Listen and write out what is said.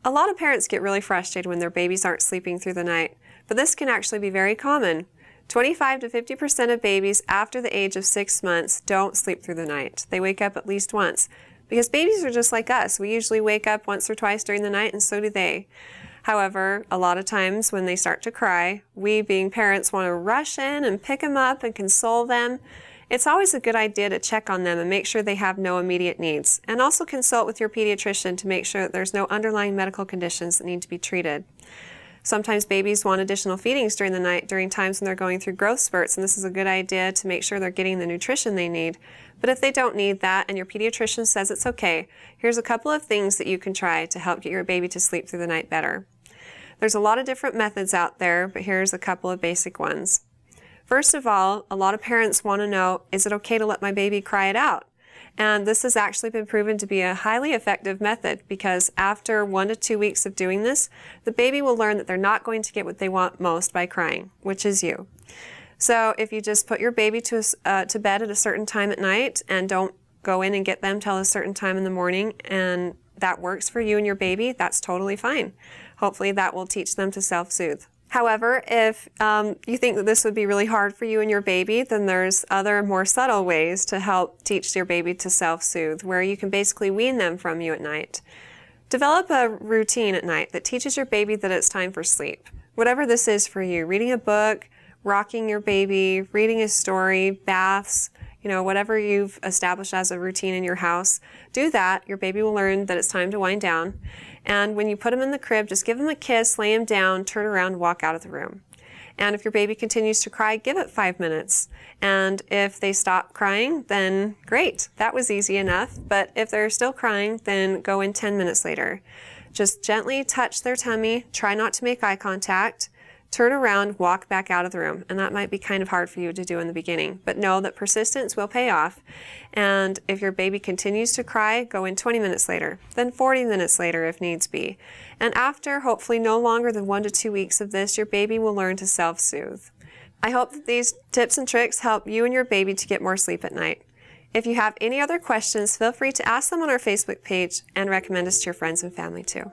A lot of parents get really frustrated when their babies aren't sleeping through the night, but this can actually be very common. 25 to 50% of babies after the age of 6 months don't sleep through the night. They wake up at least once. Because babies are just like us. We usually wake up once or twice during the night, and so do they. However, a lot of times when they start to cry, we being parents want to rush in and pick them up and console them. It's always a good idea to check on them and make sure they have no immediate needs. And also consult with your pediatrician to make sure that there's no underlying medical conditions that need to be treated. Sometimes babies want additional feedings during the night during times when they're going through growth spurts, and this is a good idea to make sure they're getting the nutrition they need. But if they don't need that and your pediatrician says it's okay, here's a couple of things that you can try to help get your baby to sleep through the night better. There's a lot of different methods out there, but here's a couple of basic ones. First of all, a lot of parents want to know, is it okay to let my baby cry it out? And this has actually been proven to be a highly effective method because after 1 to 2 weeks of doing this, the baby will learn that they're not going to get what they want most by crying, which is you. So if you just put your baby to bed at a certain time at night and don't go in and get them till a certain time in the morning, and that works for you and your baby, that's totally fine. Hopefully that will teach them to self-soothe. However, if you think that this would be really hard for you and your baby, then there's other more subtle ways to help teach your baby to self-soothe, where you can basically wean them from you at night. Develop a routine at night that teaches your baby that it's time for sleep. Whatever this is for you, reading a book, rocking your baby, reading a story, baths, whatever you've established as a routine in your house, do that. Your baby will learn that it's time to wind down. And when you put them in the crib, just give them a kiss, lay them down, turn around, walk out of the room. And if your baby continues to cry, give it 5 minutes. And if they stop crying, then great. That was easy enough. But if they're still crying, then go in 10 minutes later. Just gently touch their tummy, try not to make eye contact, turn around, walk back out of the room. And that might be kind of hard for you to do in the beginning, but know that persistence will pay off. And if your baby continues to cry, go in 20 minutes later, then 40 minutes later if needs be. And after hopefully no longer than 1 to 2 weeks of this, your baby will learn to self-soothe. I hope that these tips and tricks help you and your baby to get more sleep at night. If you have any other questions, feel free to ask them on our Facebook page and recommend us to your friends and family too.